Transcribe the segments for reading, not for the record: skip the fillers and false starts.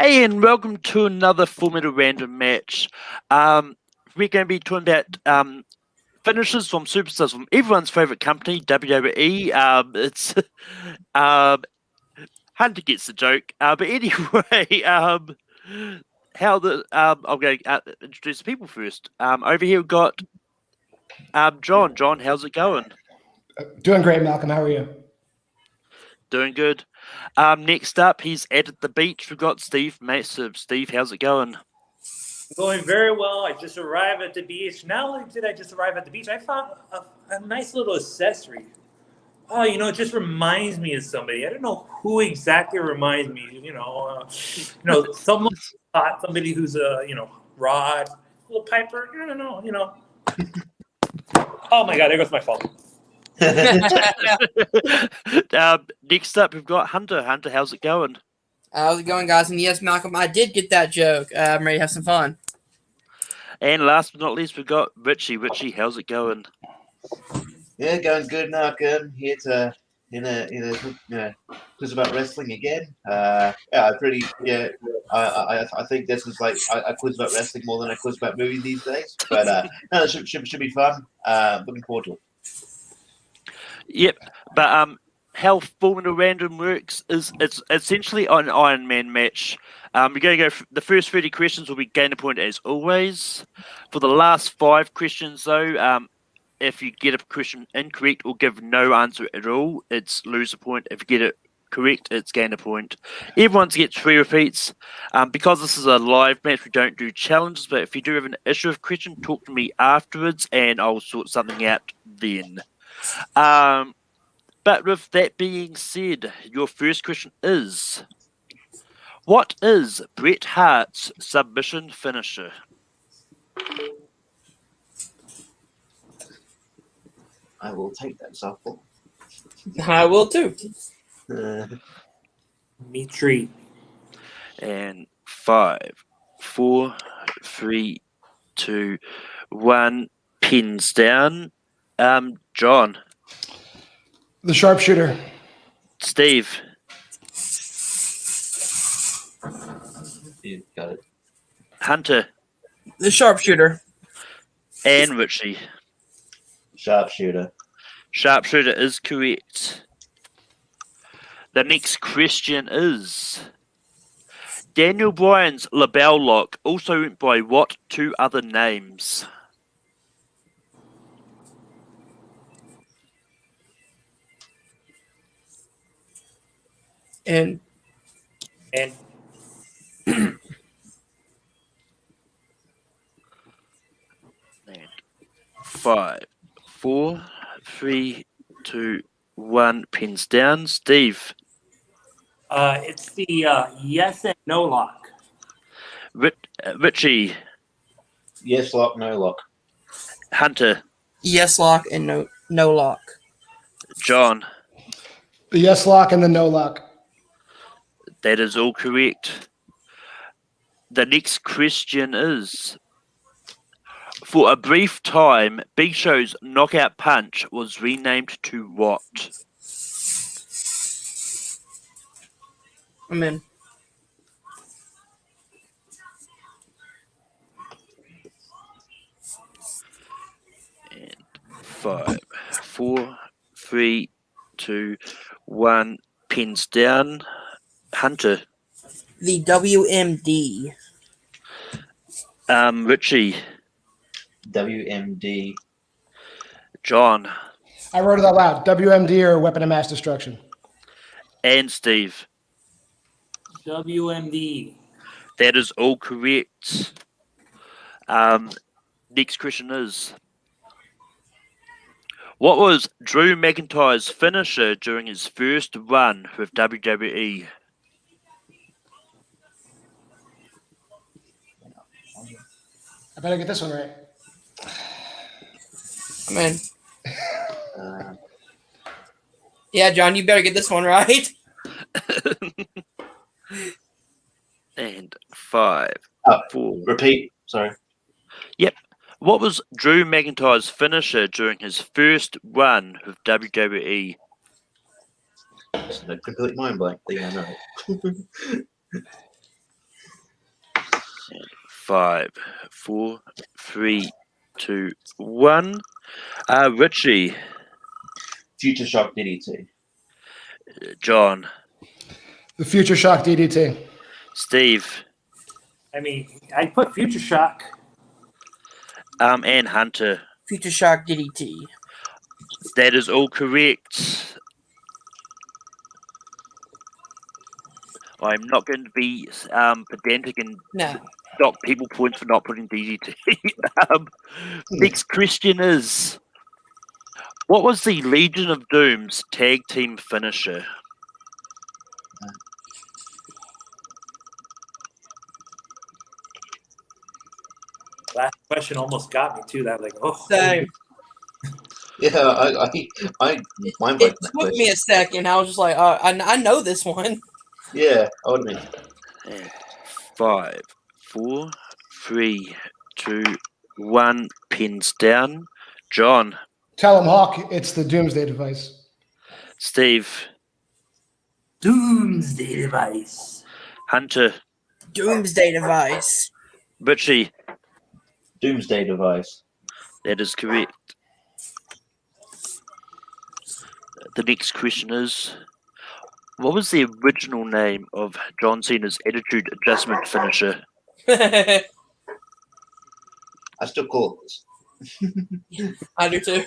Hey, and welcome to another 4-minute random match. We're going to be talking about finishes from superstars from everyone's favorite company, WWE. It's Hunter gets the joke. But anyway, how the I'm going to introduce the people first. Over here we've got John. John, how's it going? Doing great, Malcolm. How are you? Doing good. Next up, he's at the beach. We've got Steve Massive. Steve, how's it going? Going very well. I just arrived at the beach. Not only did I just arrive at the beach, I found a nice little accessory. Oh, it just reminds me of somebody. I don't know who exactly reminds me. Someone thought somebody who's Rod, little Piper. I don't know. Oh my God, there goes my phone. Next up, we've got Hunter. Hunter, how's it going? How's it going, guys? And yes, Malcolm, I did get that joke. I'm ready to have some fun. And last but not least, we've got Richie. Richie, how's it going? Yeah, going good, Malcolm. Here to quiz about wrestling again. I think this is like I quiz about wrestling more than I quiz about movies these days. But no, it should be fun. Looking forward to it. Yep, but how Formula Random works is it's essentially an Iron Man match. We're going to go. The first 30 questions will be gain a point as always. For the last 5 questions, though, if you get a question incorrect or give no answer at all, it's lose a point. If you get it correct, it's gain a point. Everyone gets 3 repeats. Because this is a live match, we don't do challenges. But if you do have an issue of question, talk to me afterwards, and I'll sort something out then. But with that being said, your first question is, what is Bret Hart's submission finisher? I will take that softball. I will too. Me tree. And 5, 4, 3, 2, 1. Pins down. John. The sharpshooter. Steve. You got it. Hunter. The sharpshooter. And Richie. Sharpshooter. Sharpshooter is correct. The next question is, Daniel Bryan's label lock also went by what 2 other names? And 5, 4, 3, 2, 1. Pins down. Steve. It's the yes and no lock. Richie. Yes lock, no lock. Hunter. yes lock and no lock. John. The yes lock and the no lock. That is all correct. The next question is, for a brief time, Big Show's knockout punch was renamed to what? I'm in. And 5, 4, 3, 2, 1. Pins down. Hunter. The WMD. Richie. WMD. John. I wrote it out loud. WMD or weapon of mass destruction. And Steve. WMD. That is all correct. Next question is, what was Drew McIntyre's finisher during his first run with WWE? I better get this one right. I'm in. Yeah, John, you better get this one right. And 5, 4. Repeat. Sorry. Yep. What was Drew McIntyre's finisher during his first run with WWE? It's a complete mind blank. Yeah, I know. 5, 4, 3, 2, 1. Richie, Future Shock DDT. John, The Future Shock DDT. Steve, I mean, I put Future Shock. and Hunter. Future Shock DDT. That is all correct. I'm not going to be pedantic and No. dock people points for not putting DDT. Next question is, what was the Legion of Doom's tag team finisher? Last question almost got me too. That like, oh, Same. Yeah, I mind It that took me question. a second. I was just like, I know this one. Yeah, I would have been. And 5, 4, 3, 2, 1. Pins down. John, Tell him, Hawk, it's the Doomsday Device. Steve, Doomsday Device. Hunter, Doomsday Device. Richie. Doomsday Device. That is correct. The next question is, what was the original name of John Cena's Attitude Adjustment finisher? I still call it this. I do too.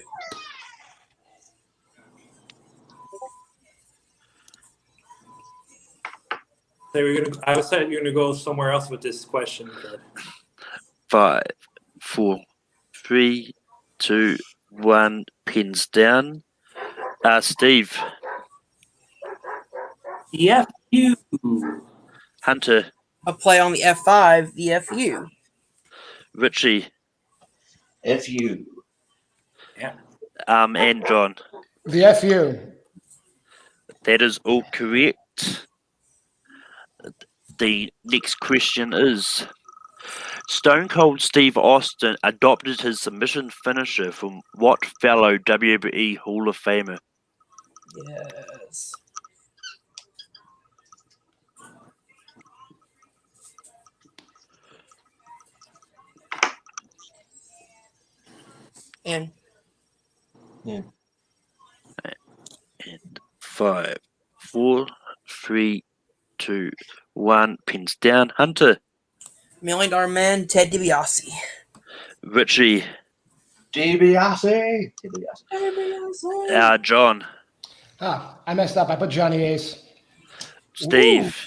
I was saying you're gonna go somewhere else with this question. But 5, 4, 3, 2, 1. Pins down. Steve, yeah, you. Hunter, A play on the F5, the FU. Richie, FU. Yeah. and John. The FU. That is all correct. The next question is, Stone Cold Steve Austin adopted his submission finisher from what fellow WWE Hall of Famer? Yes. And 5, 4, 3, 2, 1. Pins down. Hunter, $1 Million Man, Ted DiBiase. Richie, DiBiase. John, I messed up. I put Johnny Ace. Steve,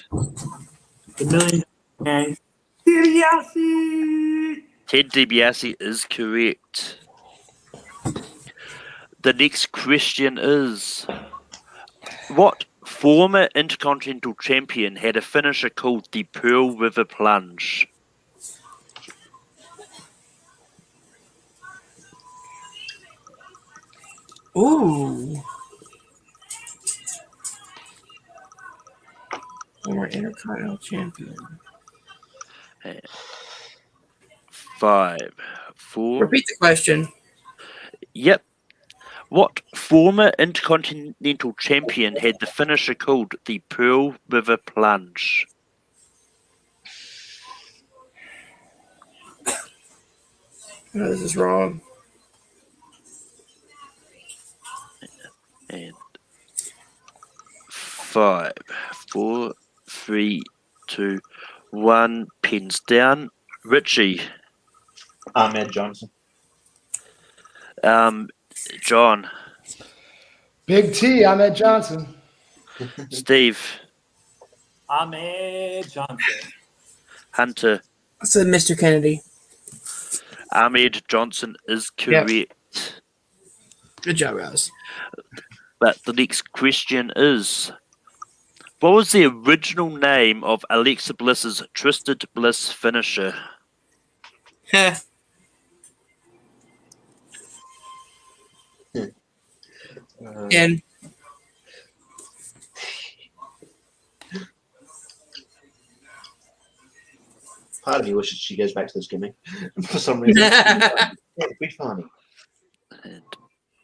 The Million Man. DiBiase. Ted DiBiase is correct. The next question is, what former Intercontinental Champion had a finisher called the Pearl River Plunge? Ooh. Former Intercontinental Champion. 5, 4. Repeat the question. Yep. What former Intercontinental Champion had the finisher called the Pearl River Plunge? No, this is wrong. And 5, 4, 3, 2, 1. Pins down. Richie, Ahmed Johnson. John, Big T, Ahmed Johnson. Steve, Ahmed Johnson. Hunter. I said Mr. Kennedy. Ahmed Johnson is correct. Good job, guys. But the next question is, what was the original name of Alexa Bliss's Twisted Bliss finisher? And Part of me wishes she goes back to this gimmick for some reason. It'd be funny. And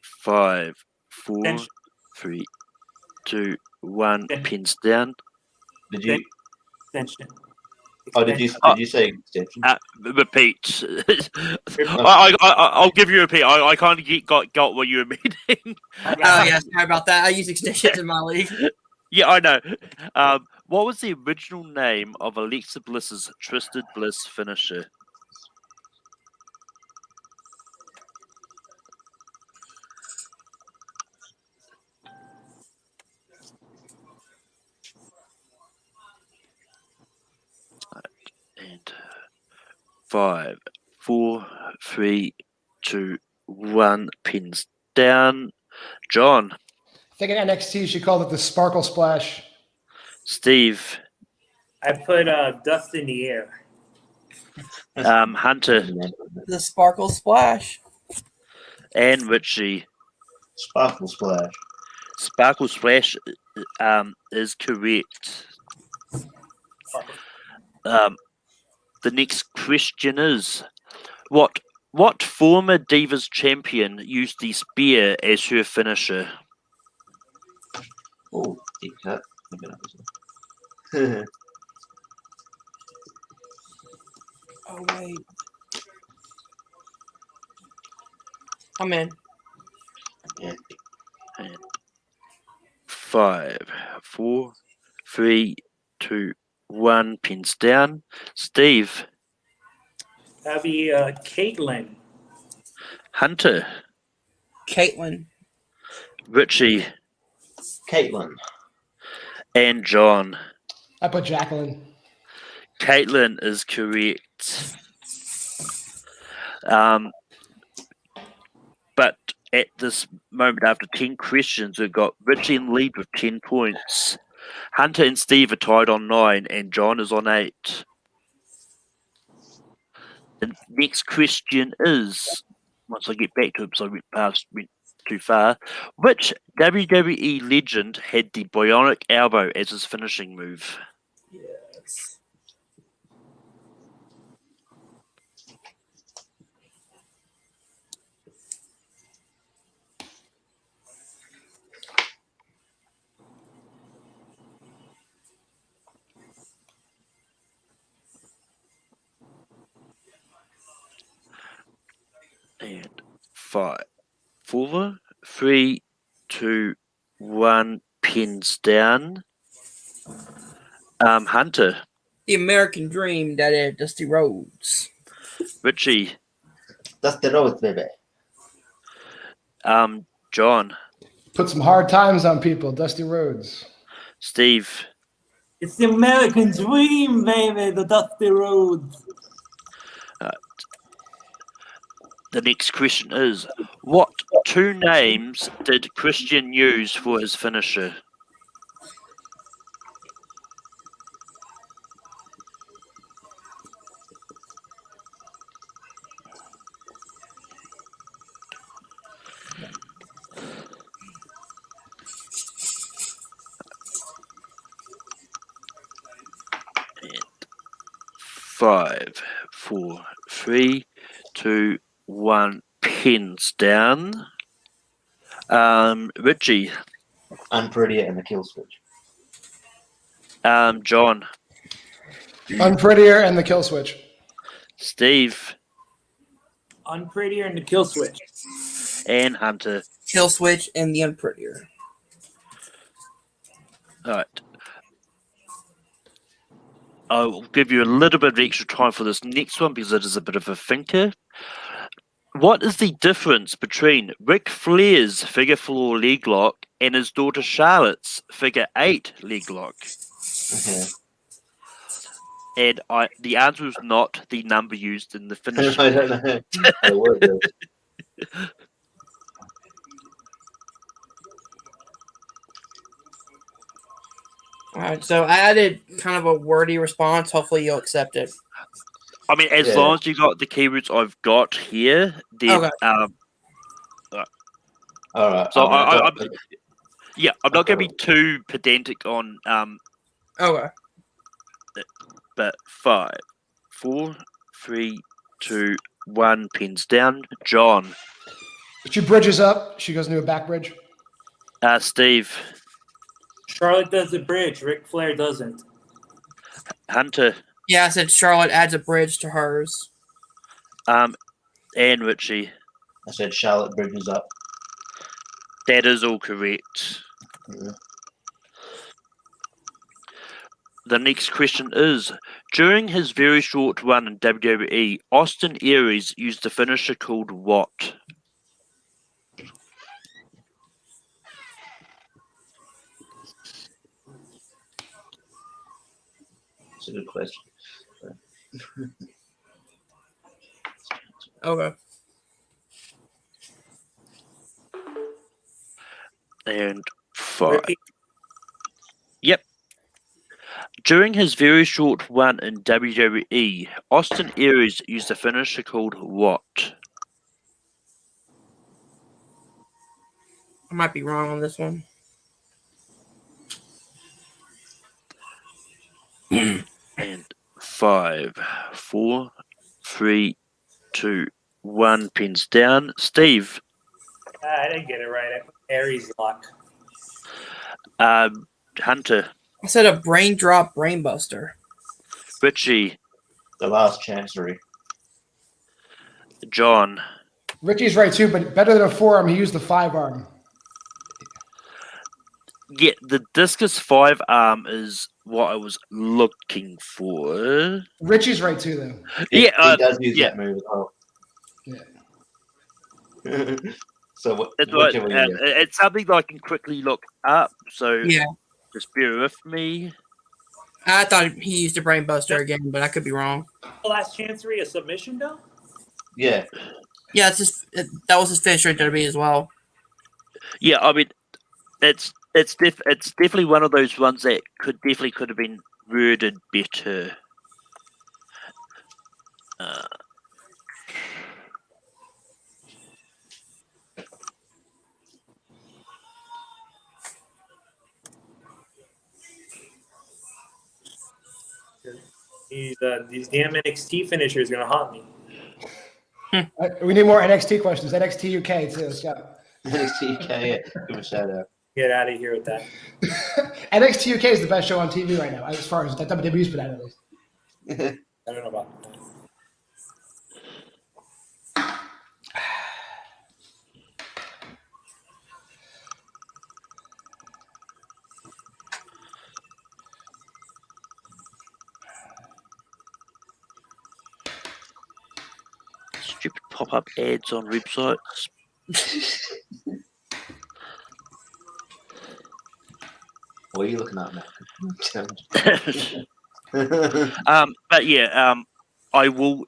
5, 4, 3, 2, 1. Pins down. Did you? Extension. Oh, did you say extension? Repeat. I'll give you a repeat. I kind of got what you were meaning. Oh yeah, sorry about that. I use extensions in my league. Yeah, I know. What was the original name of Alexa Bliss's Twisted Bliss finisher? And 5, 4, 3, 2, 1. Pins down. John. I think in NXT she called it the Sparkle Splash. Steve. I put dust in the air. Hunter. The Sparkle Splash. And Richie. Sparkle Splash. Sparkle Splash is correct. The next question is, what former Divas champion used the spear as her finisher? Oh, deep cut. Oh wait. I'm in. Yeah. And 5, 4, 3, 2, 1. Pins down. Steve. That'd be Caitlyn. Hunter. Caitlyn. Richie. Caitlyn. And John. I put Jacqueline. Caitlyn is correct. But at this moment, after 10 questions, we've got Richie in lead with 10 points. Hunter and Steve are tied on 9, and John is on 8. The next question is, once I get back to it, because I went too far, which WWE legend had the bionic elbow as his finishing move? Yes. And 5, 4, 3, 2, 1. Pins down. Hunter. The American Dream, that is Dusty Rhodes. Richie. That's the road, baby. John. Put some hard times on people. Dusty Rhodes. Steve. It's the American Dream, baby. The Dusty Rhodes. The next question is, what 2 names did Christian use for his finisher? And 5, 4, 3, 2, 1. Pins down. Richie. Unprettier and the kill switch. John. Unprettier and the Kill Switch. Steve. Unprettier and the kill switch. And Hunter. Kill Switch and the Unprettier. All right. I'll give you a little bit of extra time for this next one because it is a bit of a thinker. What is the difference between Ric Flair's figure 4 leg lock and his daughter Charlotte's figure 8 leg lock? Okay. And the answer is not the number used in the finish. I don't know how to work this. All right, so I added kind of a wordy response. Hopefully you'll accept it. I mean, as long as you got the keywords I've got here, then Okay. All right. So I'm not going to be too pedantic on Okay. but 5, 4, 3, 2, 1. Pins down. John. She bridges up. She goes into a back bridge. Steve. Charlotte does the bridge. Ric Flair doesn't. Hunter. Yeah, I said Charlotte adds a bridge to hers. And Richie. I said Charlotte bridges up. That is all correct. Yeah. The next question is, during his very short run in WWE, Austin Aries used a finisher called what? That's a good question. Okay. And 5. Repeat. Yep. During his very short run in WWE, Austin Aries used a finisher called what? I might be wrong on this one. And 5, 4, 3, 2, 1. Pins down. Steve. I didn't get it right. I put Aries lock. Hunter. I said a brain drop brain buster. Richie. The last chancery. John. Richie's right too, but better than a forearm, he used the 5-arm. Yeah, the discus 5 arm is what I was looking for. Richie's right too, though. Yeah, he does use yeah. that move as well. Yeah. So what? It's, like, Whichever you do. it's something that I can quickly look up, so Yeah. just bear with me. I thought he used a brain buster again, but I could be wrong. The last chancery, a submission, though? Yeah. Yeah, that was his finisher in WWE as well. Yeah, I mean, it's definitely one of those ones that could have been worded better. These damn NXT finishers are going to haunt me. We need more NXT questions. NXT UK too. Let's go. NXT UK, yeah. Give a shout out. Get out of here with that. NXT UK is the best show on TV right now, as far as that WWE's put out at least. I don't know about that. Stupid pop-up ads on websites. What are you looking at, Matt? But yeah, I will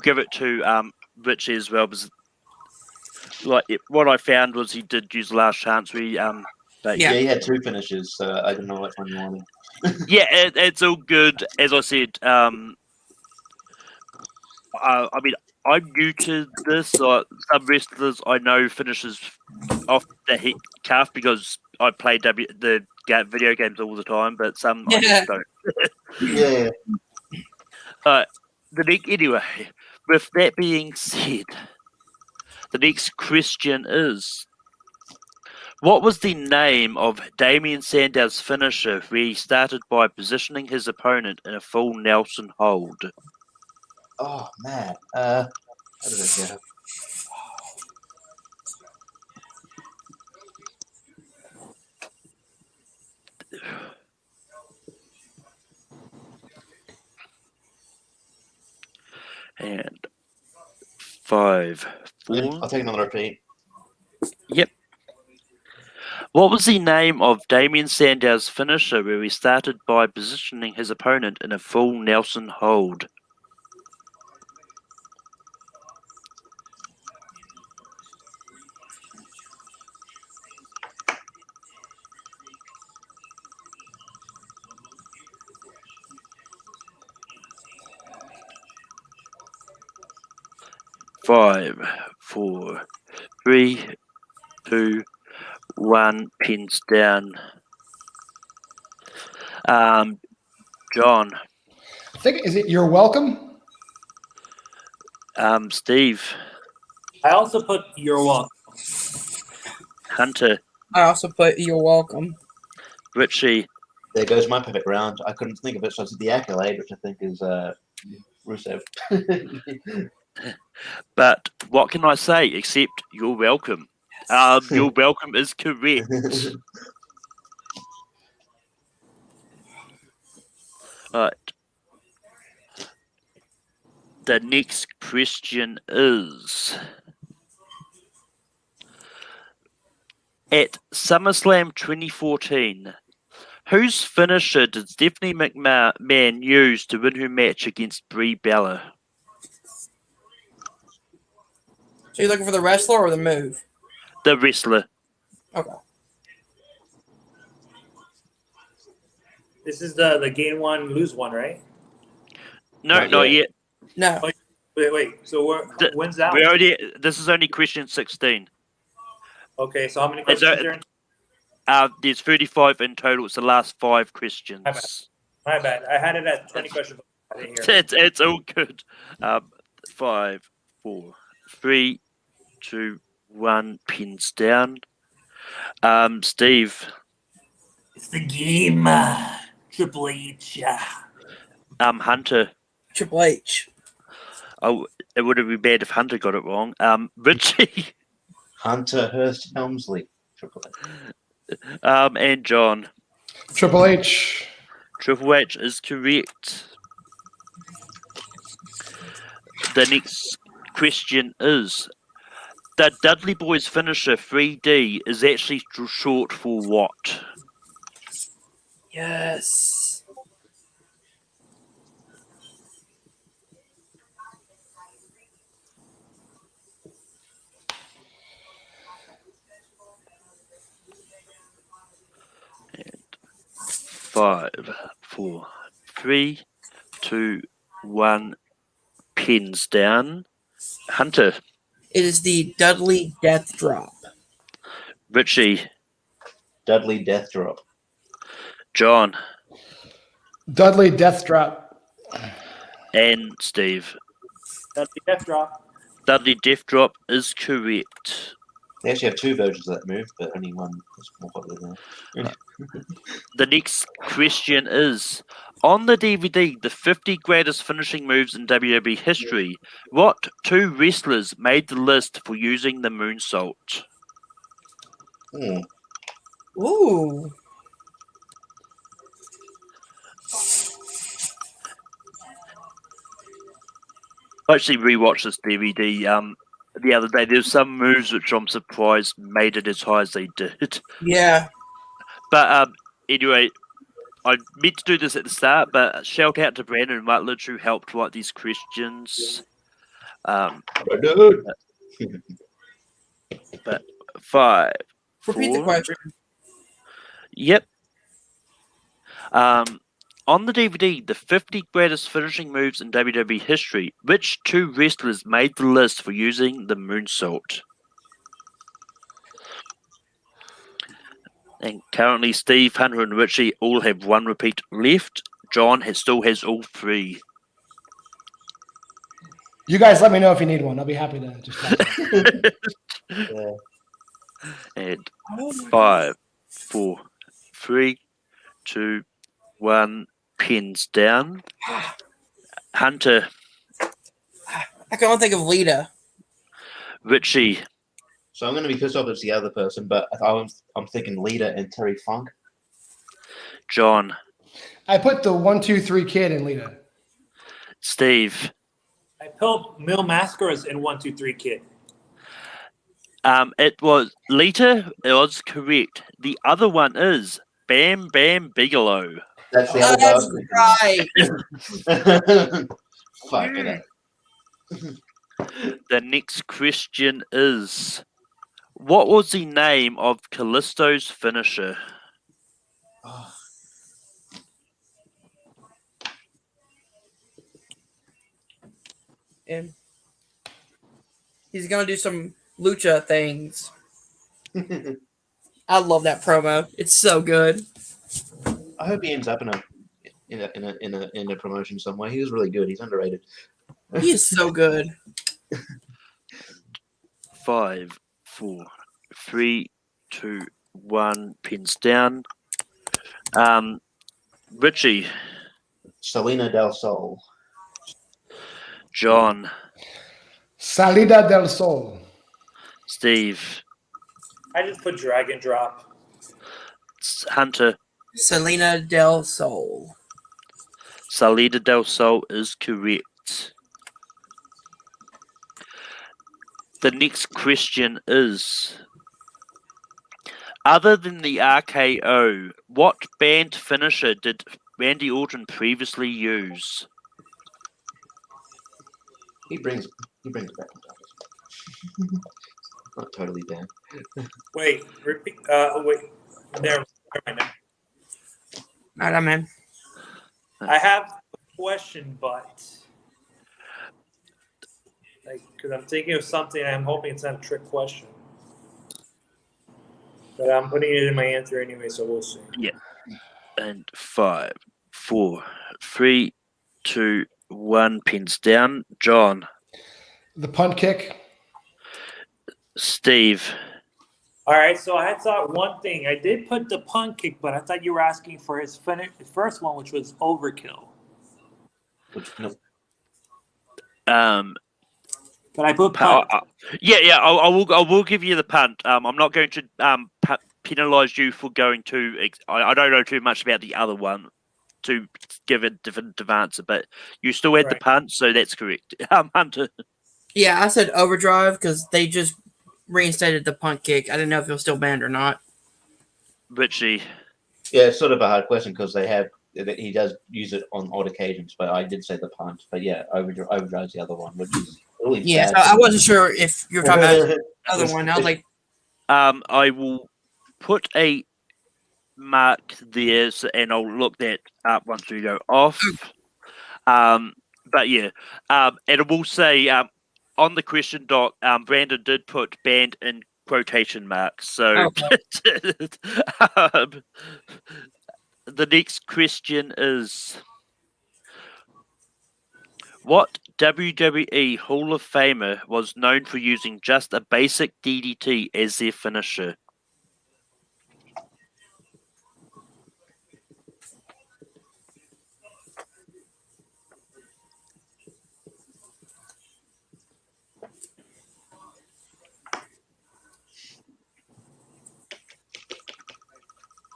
give it to Richie as well, because what I found was he did use Last Chance. But Yeah, he had 2 finishes, so I didn't know which one you wanted. yeah, it's all good. As I said, I mean, I'm new to this. Some wrestlers I know finishes off the calf because I play the video games all the time, but some I just don't. Yeah. Anyway, with that being said, the next question is, what was the name of Damien Sandow's finisher where he started by positioning his opponent in a full Nelson hold? Oh, man. How did it go? And 5, 4. I'll take another repeat. Yep. What was the name of Damien Sandow's finisher where he started by positioning his opponent in a full Nelson hold? Five, 4, 3, 2, 1. Pins down. John. I think is it You're Welcome? Steve. I also put You're Welcome. Hunter. I also put You're Welcome. Richie. There goes my perfect round. I couldn't think of it, so it's the accolade, which I think is Rusev. But what can I say except you're welcome? Your welcome is correct. Right. The next question is: at SummerSlam 2014, whose finisher did Stephanie McMahon use to win her match against Brie Bella? So you're looking for the wrestler or the move? The wrestler. Okay. This is the gain one, lose one, right? No, Not not yet. yet. No. Wait. So when's that? This is only question 16. Okay, so how many questions are there? There's 35 in total. It's the last 5 questions. My bad. I had it at 20 questions. I didn't hear. It's all good. 5, 4, 3, 2, 1. Pins down. Steve. It's the game. Triple H. Hunter. Triple H. Oh, it would have been bad if Hunter got it wrong. Richie. Hunter Hurst Helmsley. Triple H. And John. Triple H. Triple H is correct. The next question is: the Dudley Boys finisher 3D is actually short for what? Yes. And 5, 4, 3, 2, 1. Pins down. Hunter. It is the Dudley Death Drop. Richie. Dudley Death Drop. John. Dudley Death Drop. And Steve. That's the death drop. Dudley Death Drop is correct. They actually have 2 versions of that move, but only one is more popular now. The next question is: on the DVD, the 50 greatest finishing moves in WWE history, what 2 wrestlers made the list for using the moonsault? Ooh. I actually rewatched this DVD the other day. There's some moves which I'm surprised made it as high as they did. Yeah. But anyway, I meant to do this at the start, but shout out to Brandon and Rutledge who helped write these questions. But 5, Repeat the 4. question. Yep. On the DVD, the 50 greatest finishing moves in WWE history, which 2 wrestlers made the list for using the moonsault? And currently, Steve, Hunter, and Richie all have 1 repeat left. John still has all 3. You guys let me know if you need one. I'll be happy to just Yeah. And 5, 4, 3, 2, 1. Pins down. Hunter. I can only think of Lita. Richie. So I'm going to be pissed off if it's the other person, but I'm thinking Lita and Terry Funk. John. I put the 1, 2, 3 kid in Lita. Steve. I put Mil Mascaras in 1, 2, 3 kid. It was Lita. It was correct. The other one is Bam Bam Bigelow. That's the That's other right. Fuck it. The next question is: what was the name of Callisto's finisher? Oh, And he's gonna do some lucha things. I love that promo. It's so good. I hope he ends up in a promotion somewhere. He was really good. He's underrated. He is so good. 5, 4, 3, 2, 1. Pins down. Richie, Selena Del Sol. John, Salida del Sol. Steve, I just put drag and drop. Hunter. Selena Del Sol. Salida del Sol is correct. The next question is, other than the RKO, what band finisher did Randy Orton previously use? He brings it back. Not totally bad. Wait, repeat. Wait. Never mind. All right, I'm in. I have a question, but because I'm thinking of something, I'm hoping it's not a trick question. But I'm putting it in my answer anyway, so we'll see. Yeah. And 5, 4, 3, 2, 1. Pins down. John, The punt kick. Steve, All right, so I had thought one thing. I did put the punt kick, but I thought you were asking for his first one, which was overkill. No. But I put punt. yeah. I will give you the punt. I'm not going to penalise you for going to. I don't know too much about the other one to give a definitive answer, but you still had the punt, so that's correct. Hunter. Yeah, I said overdrive because they just reinstated the punt kick. I didn't know if it was still banned or not. Richie. Yeah, it's sort of a hard question because he does use it on odd occasions, but I did say the punt. But yeah, overdrive's the other one, which is really Yeah, bad. so I wasn't sure if you were talking about the other one. I was like, I will put a mark there, and I'll look that up once we go off. But yeah, and I will say on the question doc, Brandon did put banned in quotation marks. So the next question is, what WWE Hall of Famer was known for using just a basic DDT as their finisher?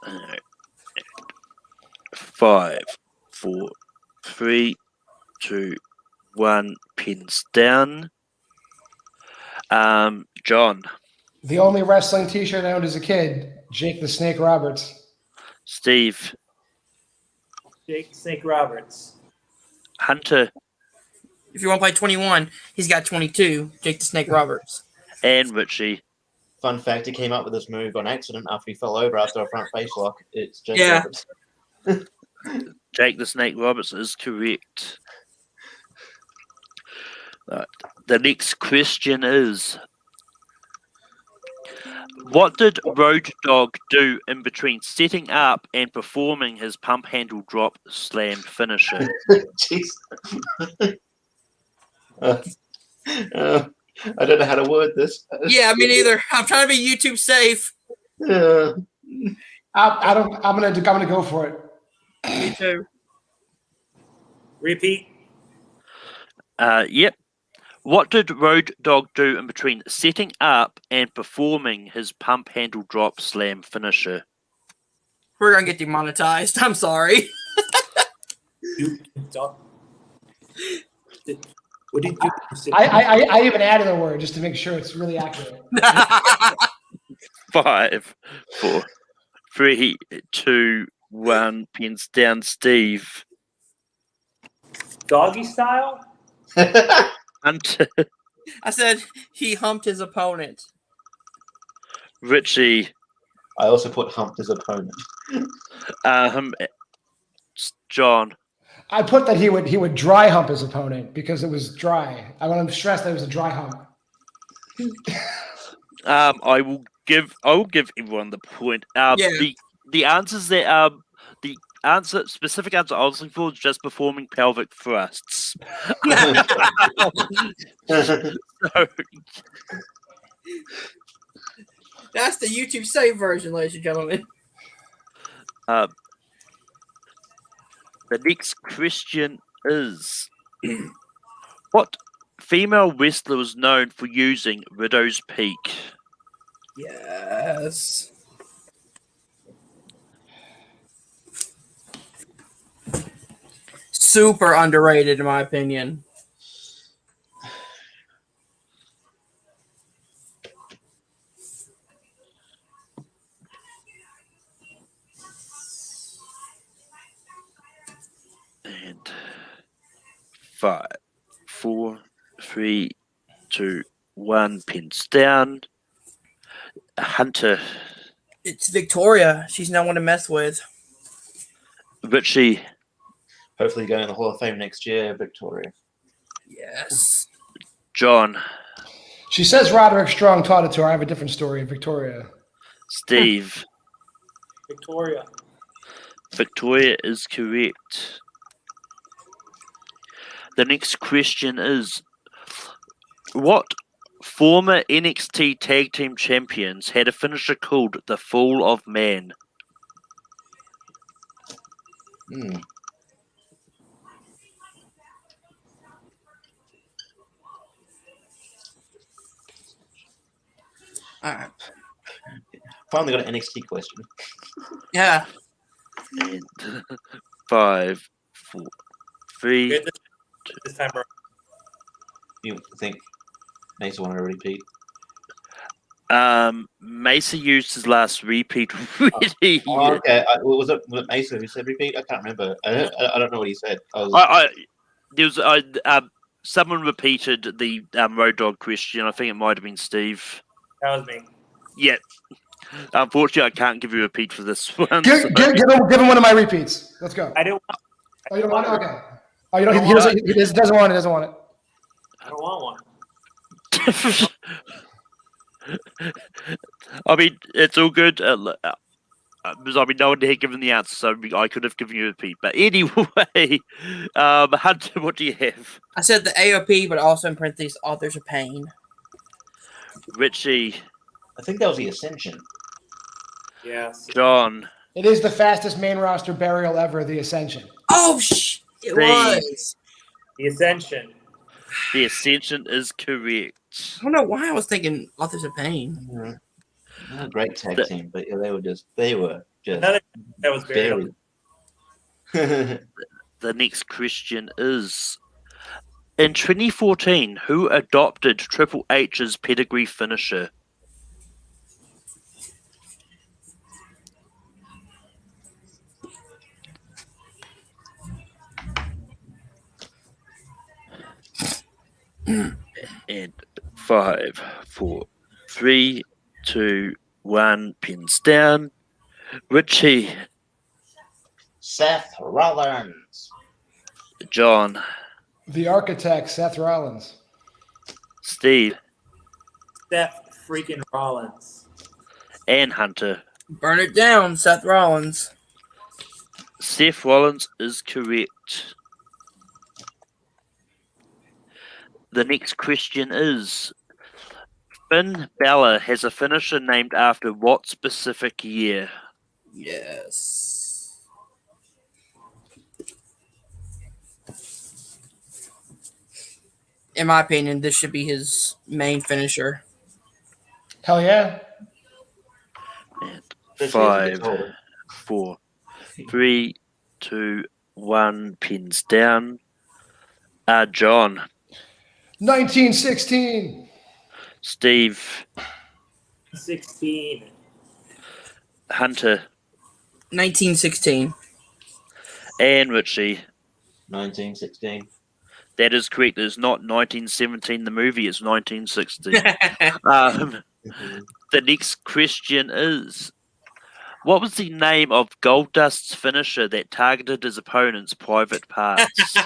Alright. 5, 4, 3, 2, 1. Pins down. John. The only wrestling T-shirt I owned as a kid, Jake the Snake Roberts. Steve. Jake Snake Roberts. Hunter. if you want to play 21, he's got 22. Jake the Snake Roberts. And Richie. Fun fact, he came up with this move on accident after he fell over after a front face lock. It's Jake Yeah. Roberts. Jake the Snake Roberts is correct. The next question is, what did Road Dogg do in between setting up and performing his pump handle drop slam finisher? Jeez. I don't know how to word this. Yeah, me neither. I'm trying to be YouTube safe. I'm gonna go for it. Me too. Repeat. Yep. What did Road Dogg do in between setting up and performing his pump handle drop slam finisher? We're gonna get demonetized. I'm sorry. What did you say? I even added a word just to make sure it's really accurate. 5, 4, 3, 2, 1. Pins down, Steve. Doggy style? Hunter. I said he humped his opponent. Richie. I also put humped his opponent. John. I put that he would dry hump his opponent because it was dry. I want to stress that it was a dry hump. I will give everyone the point. The answers that specific answer I was looking for is just performing pelvic thrusts. So, That's the YouTube save version, ladies and gentlemen. The next question is: what female wrestler was known for using Widow's Peak? Yes. Super underrated, in my opinion. And 5, 4, 3, 2, 1. Pins down. Hunter. It's Victoria. She's no one to mess with. Richie. Hopefully going in the Hall of Fame next year, Victoria. Yes. John. She says Roderick Strong taught it to her. I have a different story. Victoria. Steve. Victoria. Victoria is correct. The next question is: what former NXT Tag Team Champions had a finisher called the Fall of Man? Hmm. All right. Finally got an NXT question. Yeah. And 5, 4, 3. Good this time around. You think Mason wanted to repeat? Macy used his last repeat already. Oh, okay. Was it Mason who said repeat? I can't remember. I don't know what he said. There was someone repeated the Road Dogg question. I think it might have been Steve. That was me. Yeah. Unfortunately, I can't give you a repeat for this one. Give him one of my repeats. Let's go. I didn't want. Oh, you don't want it? Okay. Oh, you don't. He doesn't want it. Doesn't want it. I don't want one. I mean, it's all good. Because no one had given the answer, so I could have given you a repeat. But anyway, Hunter, what do you have? I said the AOP, but also in parentheses, authors of pain. Richie. I think that was the Ascension. Yes. John. It is the fastest main roster burial ever. The Ascension. Oh, it was. The Ascension. The Ascension is correct. I don't know why I was thinking authors of pain. Not a great tag team, but yeah, they were just Another that was buried. The next question is: in 2014, who adopted Triple H's pedigree finisher? And 5, 4, 3, 2, 1. Pins down. Richie. Seth Rollins. John. The Architect, Seth Rollins. Steve. Seth freaking Rollins. And Hunter. Burn it down, Seth Rollins. Seth Rollins is correct. The next question is: Finn Balor has a finisher named after what specific year? Yes. In my opinion, this should be his main finisher. Hell yeah. And This is 5, Victoria. 4, 3, 2, 1. Pins down. John. 1916. Steve. 16. Hunter. 1916. And Richie. 1916. That is correct. It's not 1917, the movie. It's 1960. The next question is: what was the name of Goldust's finisher that targeted his opponent's private parts?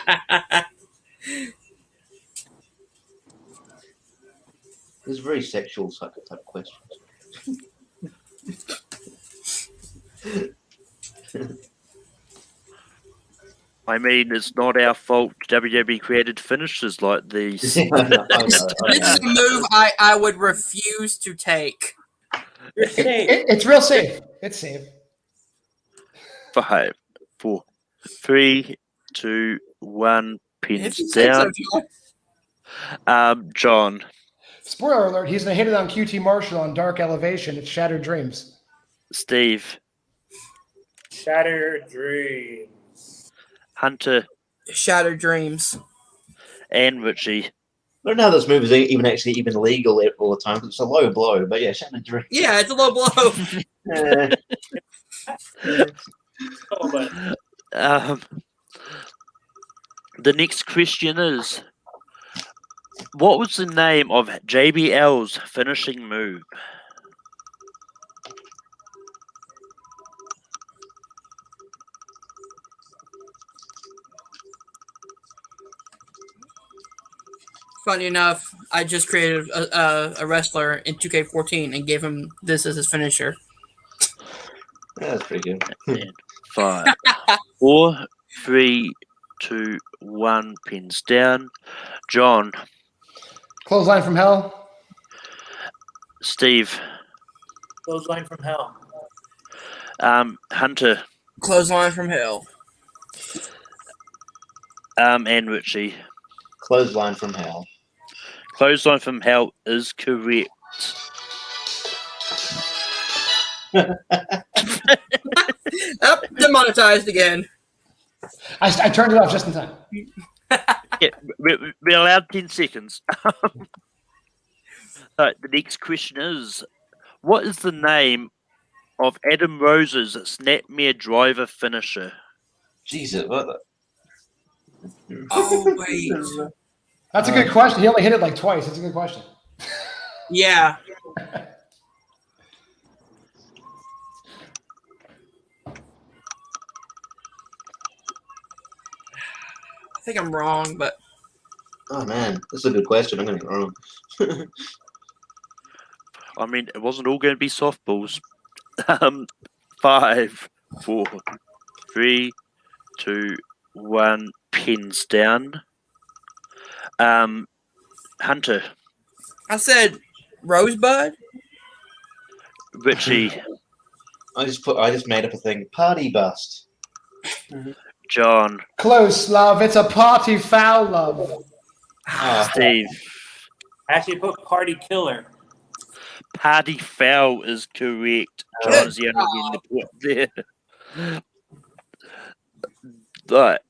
This is very sexual type of questions. I mean, it's not our fault WWE created finishers like these. I know. This is a move I would refuse to take. You're safe. It's real safe. It's safe. 5, 4, 3, 2, 1. If Pins you say so, down. John. John. Spoiler alert, he's going to hit it on QT Marshall on Dark Elevation. It's Shattered Dreams. Steve. Shattered Dreams. Hunter. Shattered Dreams. And Richie. I don't know how this move is even legal all the time because it's a low blow, but yeah, Shattered Dream. Yeah, it's a low blow. Oh, but The next question is, what was the name of JBL's finishing move? Funny enough, I just created a wrestler in 2K14 and gave him this as his finisher. That's pretty good. And 5, 4, 3, 2, 1. Pins down. John. Clothesline from Hell. Steve. Clothesline from Hell. Hunter. Clothesline from Hell. And Richie. Clothesline from Hell. Clothesline from Hell is correct. Oh, demonetized again. I turned it off just in time. Yeah, we're allowed 10 seconds. The next question is, what is the name of Adam Rose's Snapmare driver finisher? Jesus, what the? Oh, wait. That's a good question. He only hit it like twice. It's a good question. Yeah. I think I'm wrong, but Oh man, this is a good question. I'm gonna get it wrong. I mean, it wasn't all going to be softballs. 5, 4, 3, 2, 1. Pins down. Hunter. I said Rosebud. Richie. I just made up a thing. Party bust. John. Close, love. It's a party foul, love. Steve. Actually, put Party Killer. Party foul is correct. John is the only one to put there. Right.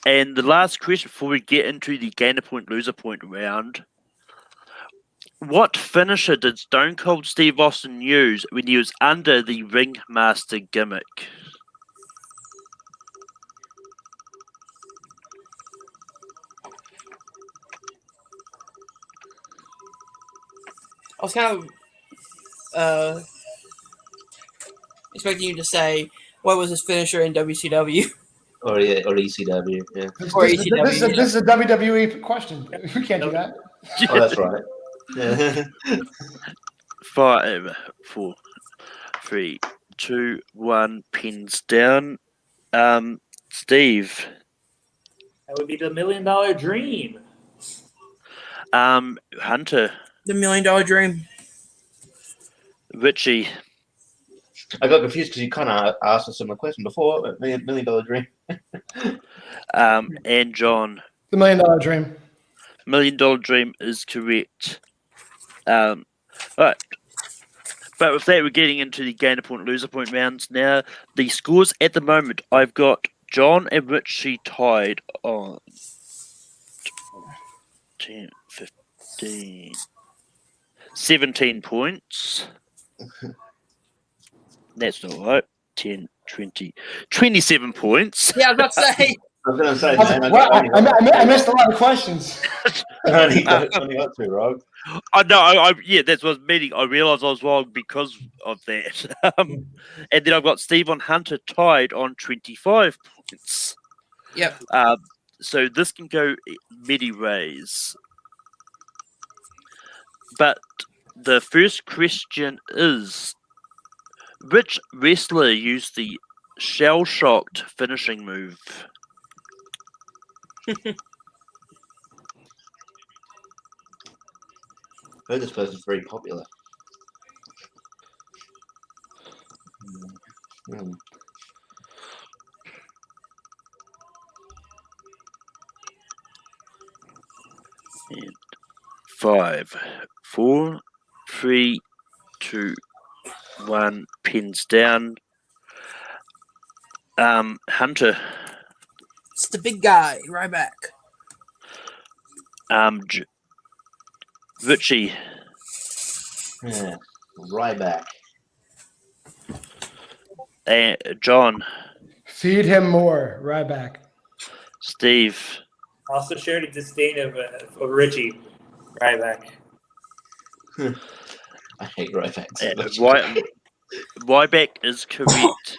And the last question before we get into the gainer point, loser point round. What finisher did Stone Cold Steve Austin use when he was under the Ringmaster gimmick? I was kind of expecting you to say what was his finisher in WCW. Or ECW, yeah. Or This is a WWE question. We can't do that. Oh, that's right. Yeah. 5, 4, 3, 2, 1. Pins down. Steve. That would be the $1 Million Dream. Hunter. The $1 Million Dream. Richie. I got confused because you kind of asked a similar question before. $1 Million Dream. And John. The $1 Million Dream. $1 Million Dream is correct. Right. But with that, we're getting into the gainer point, loser point rounds now. The scores at the moment, I've got John and Richie tied on 10, 15, 17 points. That's not right. 10, 20, 27 points. Yeah, I was about to say. I was going to say, man, Well, I missed a lot of questions. I only got 2, Rob. I know, yeah, that's what I was meaning. I realised I was wrong because of that. And then I've got Stephen Hunter tied on 25 points. Yep. So this can go many ways. But the first question is, which wrestler used the shell-shocked finishing move? I heard this person's very popular. And 5, 4, 3, 2, 1. Pins down. Hunter. It's the big guy, Ryback. Richie. Yeah. Ryback. And John. Feed him more. Ryback. Steve. Also shared a disdain of Richie. Ryback. I hate Ryback so And much. Ryback is correct.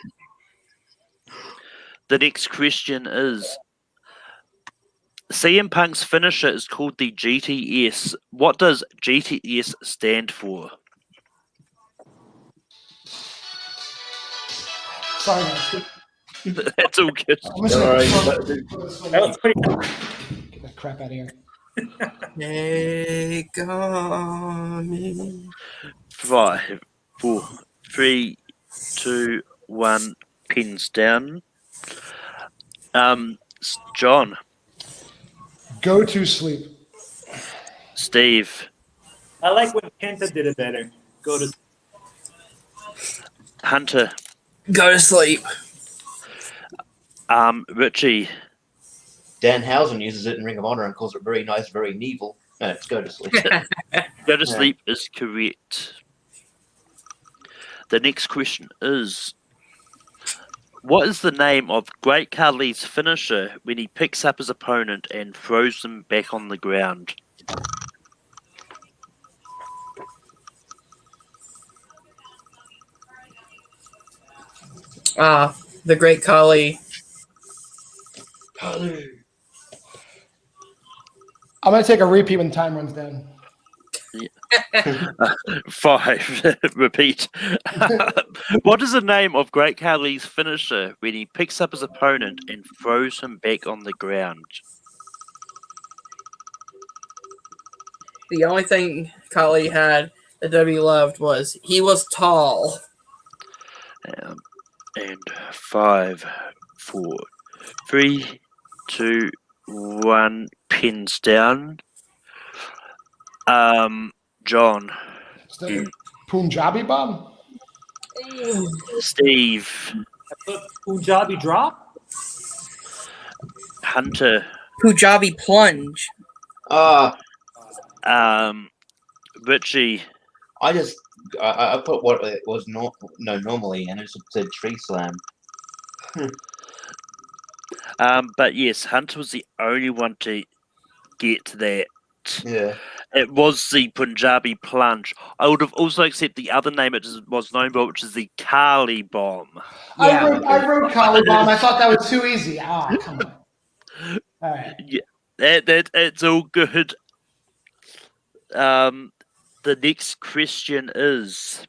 The next question is: CM Punk's finisher is called the GTS. What does GTS stand for? Sorry, guys. That's all good. I'm just All gonna right, That was pretty good. get that crap out of here. Take on me. 5, 4, 3, 2, 1. Pins down. John. Go to sleep. Steve. I like when Kenta did it better. Go to Hunter. Go to sleep. Richie. Danhausen uses it in Ring of Honor and calls it very nice, very evil. No, it's go to sleep. Go to sleep is correct. The next question is: what is the name of Great Khali's finisher when he picks up his opponent and throws them back on the ground? The Great Khali. I'm gonna take a repeat when time runs down. 5. Repeat. What is the name of Great Khali's finisher when he picks up his opponent and throws him back on the ground? The only thing Khali had that W loved was he was tall. And 5, 4, 3, 2, 1. Pins down. John. Punjabi Bob? Steve. I put Punjabi drop. Hunter. Punjabi plunge. Richie. I put what it was normally, and it said tree slam. But yes, Hunter was the only one to get that. Yeah. It was the Punjabi plunge. I would have also accepted the other name it was known by, which is the Kali bomb. Yeah. I wrote Kali Bomb. I thought that was too easy. Ah, come on. All right. Yeah, that it's all good. The next question is: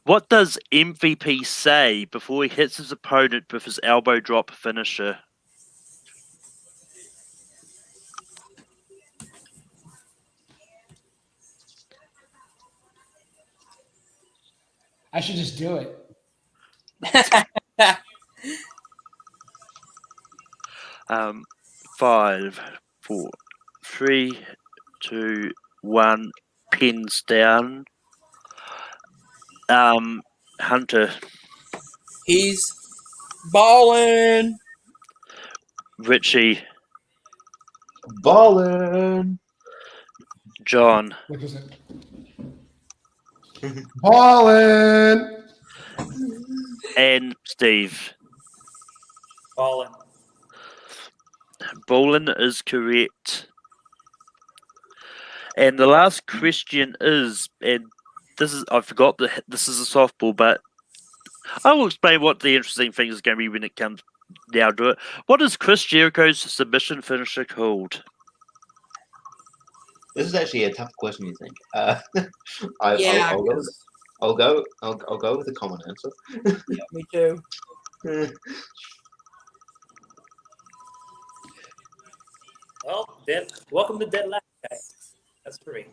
what does MVP say before he hits his opponent with his elbow drop finisher? I should just do it. 5, 4, 3, 2, 1. Pins down. Hunter. He's ballin'. Richie. Ballin'. John. What was it? Ballin'. And Steve. Ballin'. Bowling is correct. And the last question is, and this is, I forgot that this is a softball, but I will explain what the interesting thing is going to be when it comes down to it. What is Chris Jericho's submission finisher called? This is actually a tough question, you think? Yeah. I'll go with the common answer. Yeah, me too. Well, welcome to Dead Last Guy. That's 3.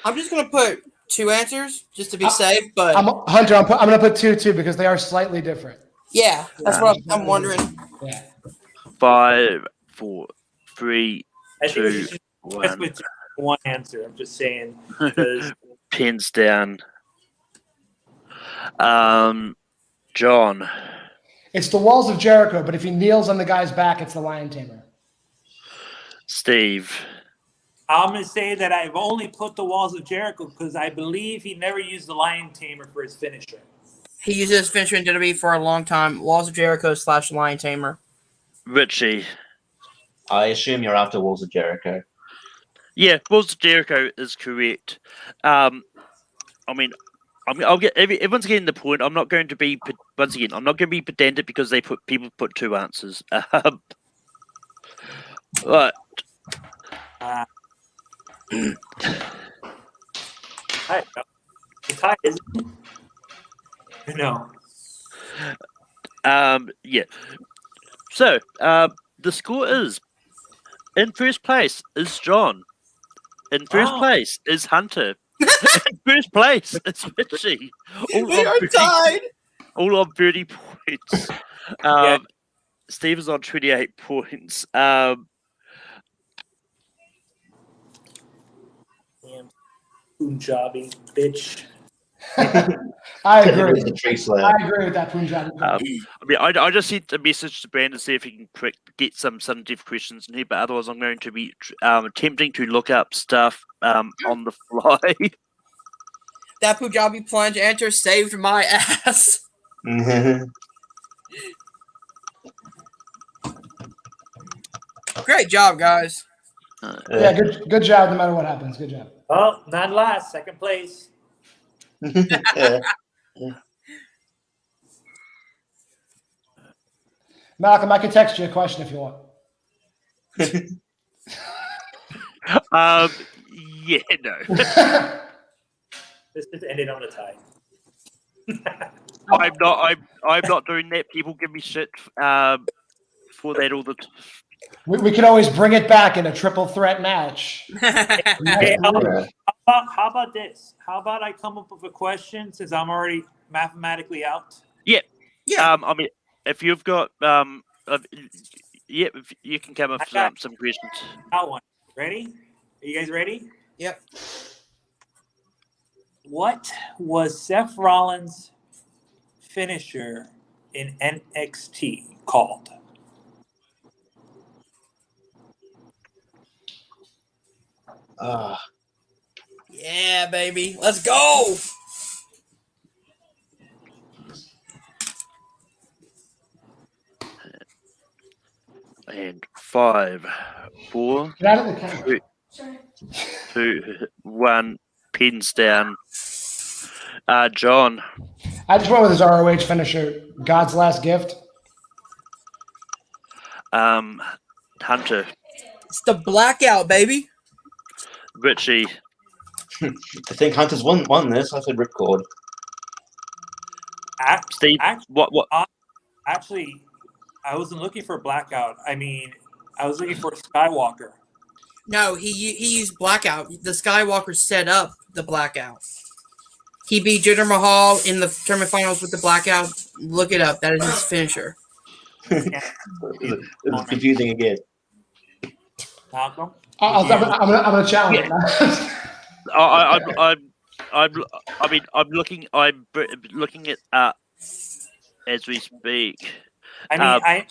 I'm just gonna put 2 answers just to be safe, but Hunter, I'm going to put 2 too because they are slightly different. yeah, that's what I'm wondering. Yeah. 5, 4, 3, I think we 2, should just 1. with one answer. I'm just saying because Pins down. John. It's the walls of Jericho, but if he kneels on the guy's back, it's the lion tamer. Steve. I'm going to say that I've only put the walls of Jericho because I believe he never used the lion tamer for his finisher. He used his finisher in WWE for a long time. Walls of Jericho / Lion Tamer. Richie. I assume you're after Walls of Jericho. Yeah, Walls of Jericho is correct. I mean, I'll get everyone's getting the point. I'm not going to be once again. I'm not going to be pedantic because people put two answers. But The tie isn't it? No. Yeah. So, the score is in first place is John. In first place is Hunter. In first place is Richie. We are tied. All on 30 points. Steve is on 28 points. Damn Punjabi bitch. I agree. It's a tree slab. I agree with that Punjabi. I mean, I just sent a message to Brandon to see if he can get some sudden death questions in here, but otherwise I'm going to be attempting to look up stuff on the fly. That Punjabi plunge enter saved my ass. Great job, guys. Yeah, good job. No matter what happens, good job. Oh, not last, second place. Malcolm, I can text you a question if you want. Yeah, no. This just ended on a tie. I'm not doing that. People give me shit for that all the time. We can always bring it back in a triple threat match. Hey, how about this? How about I come up with a question since I'm already mathematically out? Yeah. Yeah. I mean, if you've got if you can come up with some questions. Out one. Ready? Are you guys ready? Yep. What was Seth Rollins' finisher in NXT called? Yeah, baby. Let's go. And 5, 4, Get out of the camera. 2, 1, pins down. John. I just went with his ROH finisher, God's Last Gift. Hunter. It's the blackout, baby. Richie. I think Hunter's won this. I said ripcord. Steve. What? Actually, I wasn't looking for blackout. I mean, I was looking for Skywalker. No, he used blackout. The Skywalker set up the blackout. He beat Jinder Mahal in the tournament finals with the blackout. Look it up. That is his finisher. It's confusing again. Malcolm? I'm gonna challenge it. I'm looking at as we speak. I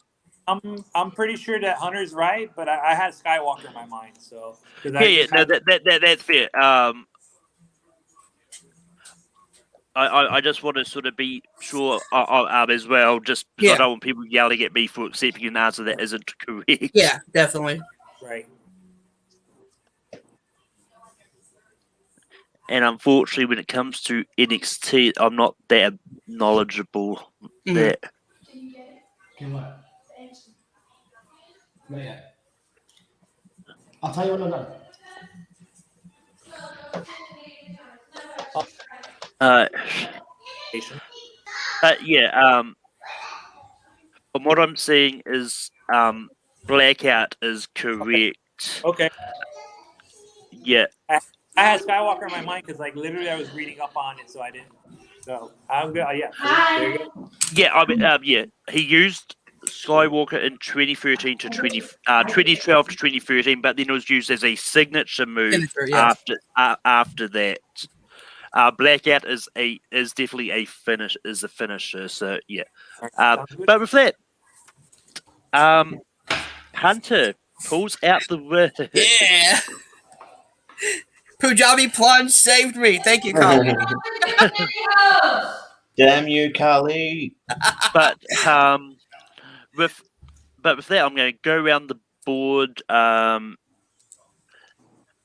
mean, I'm pretty sure that Hunter's right, but I had Skywalker in my mind. So That's fair. I just want to sort of be sure as well, just because I don't want people yelling at me for accepting an answer that isn't correct. Yeah, definitely. Right. And unfortunately, when it comes to NXT, I'm not that knowledgeable. That Okay, what? Not yet. I'll tell you when I'm done. From what I'm seeing is blackout is correct. Okay. Yeah. I had Skywalker in my mind because, like, literally, I was reading up on it, so I didn't. So I'm good. Yeah. There you go. Yeah. I mean, he used Skywalker in 2013 to 2012 to 2013, but then it was used as a signature move Signature, yes. after that. Blackout is definitely a finisher. So yeah. But with that, Hunter pulls out the win. Yeah. Punjabi plunge saved me. Thank you, Colin. Damn you, Carly. But with that, I'm going to go around the board.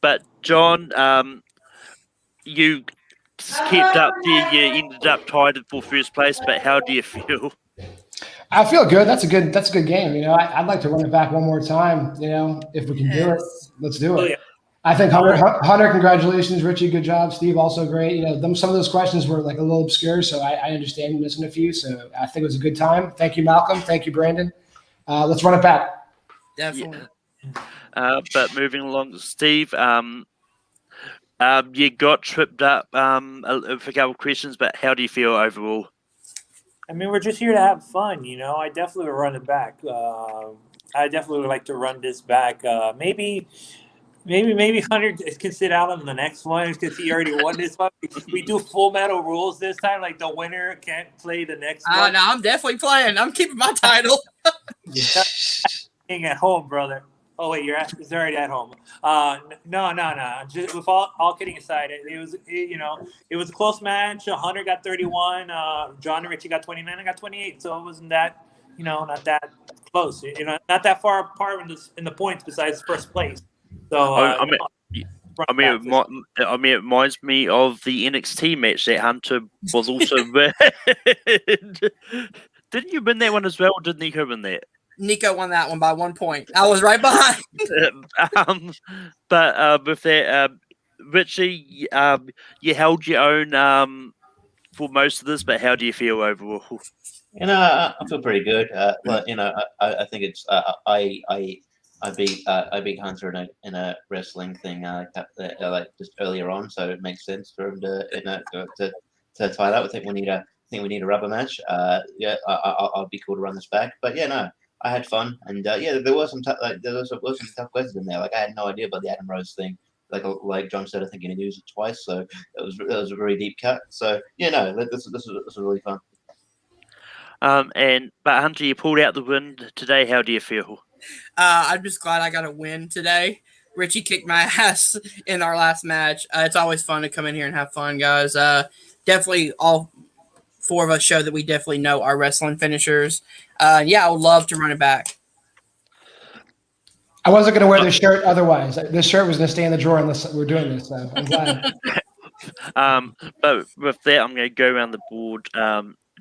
But John, you kept up there. You ended up tied for first place. But how do you feel? I feel good. That's a good game. I'd like to run it back one more time. If we can do it, let's do Oh, it. yeah. I think Hunter, congratulations. Richie, good job. Steve, also great. Some of those questions were like a little obscure, so I understand missing a few. So I think it was a good time. Thank you, Malcolm. Thank you, Brandon. Let's run it back. Definitely. Yeah. But moving along, Steve, you got tripped up for a couple of questions, but how do you feel overall? I mean, we're just here to have fun, I definitely would run it back. I definitely would like to run this back. Maybe Hunter can sit out on the next one because he already won this one. We do full metal rules this time, like the winner can't play the next one. No, I'm definitely playing. I'm keeping my title. Being at home, brother. Oh wait, he's already at home. No. Just with all kidding aside, it was a close match. Hunter got 31. John and Richie got 29. I got 28. So it wasn't that, not that close. Not that far apart in the points besides first place. So it reminds me of the NXT match that Hunter was also in. Didn't you win that one as well? Or did Nico win that? Nico won that one by 1 point. I was right behind. But with that, Richie, you held your own for most of this, but how do you feel overall? I feel pretty good. But I think it's I beat Hunter in a wrestling thing like just earlier on, so it makes sense for him to tie that. I think we need a rubber match. I'll be cool to run this back. But yeah, no, I had fun, and there were some tough questions in there. Like I had no idea about the Adam Rose thing. Like John said, I think he used it twice, so that was a very deep cut. So yeah, no, this was really fun. But Hunter, you pulled out the win today. How do you feel? I'm just glad I got a win today. Richie kicked my ass in our last match. It's always fun to come in here and have fun, guys. Definitely all 4 of us show that we definitely know our wrestling finishers. I would love to run it back. I wasn't going to wear this shirt otherwise. This shirt was going to stay in the drawer unless we're doing this. So I'm glad. But with that, I'm going to go around the board.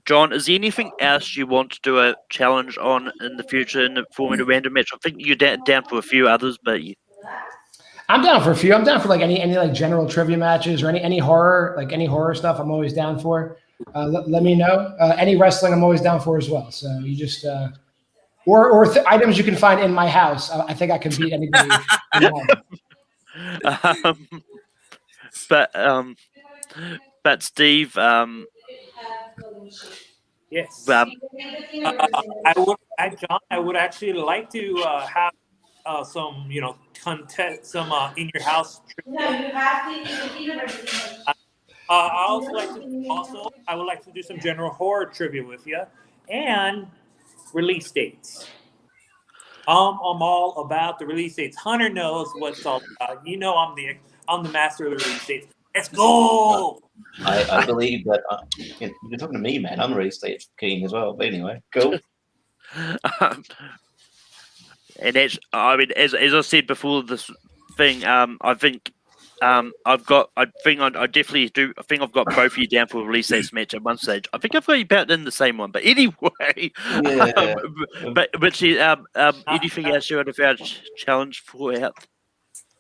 John, is there anything else you want to do a challenge on in the future in the Formula Random match? I think you're down for a few others, but I'm down for a few. I'm down for like any like general trivia matches or any horror stuff. I'm always down for. Let me know. Any wrestling, I'm always down for as well. So you just or items you can find in my house. I think I can beat anybody. But Steve, yes. I would actually like to have some, content, some in your house. I would like to do some general horror trivia with you and release dates. I'm all about the release dates. Hunter knows what's all about. I'm the master of the release dates. Let's go. I believe that you're talking to me, man. I'm really stage king as well. But anyway, cool. And as I said before this thing, I think I've got both of you down for a release dates match at one stage. I think I've got you about in the same one, but anyway. Yeah. But Richie, anything else you want to challenge for out?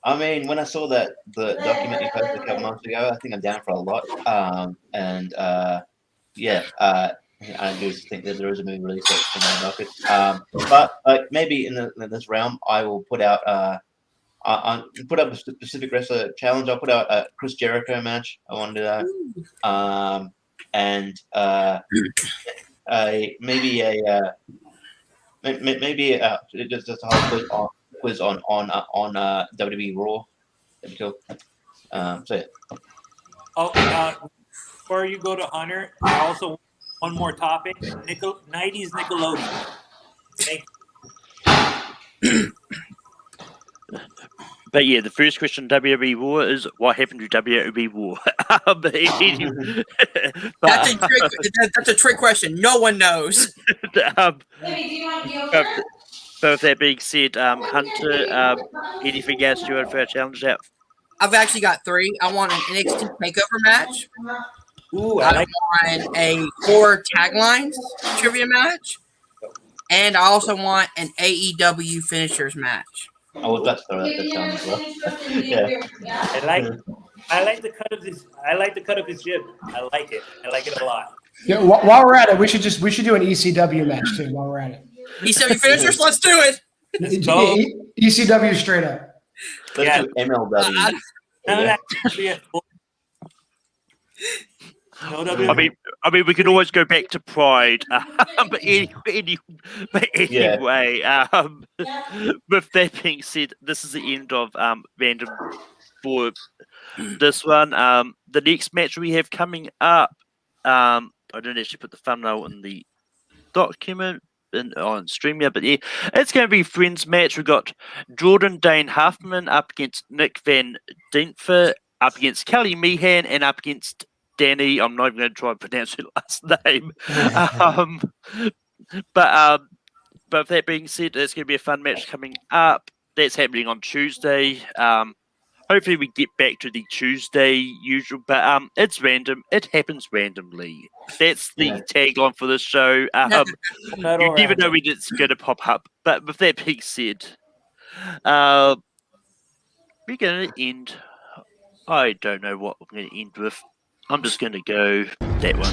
I mean, when I saw that the document you posted a couple months ago, I think I'm down for a lot. I just think that there is a movie release date in my docket. But maybe in this realm, I will put out a specific wrestler challenge. I'll put out a Chris Jericho match. I want to do that. maybe just a whole quiz on WWE Raw. That'd be cool. So yeah. Oh, before you go to Hunter, I also want one more topic: 90s Nickelodeon. Thank you. But yeah, the first question WWE War is what happened to WWE War? That's a trick question. No one knows. But with that being said, Hunter, anything else you want for our challenge out? I've actually got 3. I want an NXT takeover match. Ooh, I want a 4 taglines trivia match. And I also want an AEW finishers match. I was about to throw that down as well. Yeah. I like the cut of this. I like the cut of his jib. I like it. I like it a lot. Yeah, while we're at it, we should do an ECW match too. While we're at it, ECW finishers, let's do it. ECW straight up. Let's do MLW. I mean, we can always go back to Pride, but anyway, with that being said, this is the end of random for this one. The next match we have coming up, I didn't actually put the thumbnail in the document on StreamYard, but yeah, it's going to be a friends match. We've got Jordan Dane Huffman up against Nick Van Dentfer, up against Kelly Meehan, and up against Danny. I'm not even going to try and pronounce her last name. But with that being said, it's going to be a fun match coming up. That's happening on Tuesday. Hopefully we get back to the Tuesday usual, but it's random. It happens randomly. That's the tagline for this show. You never know when it's going to pop up. But with that being said, we're going to end. I don't know what we're going to end with. I'm just going to go that one.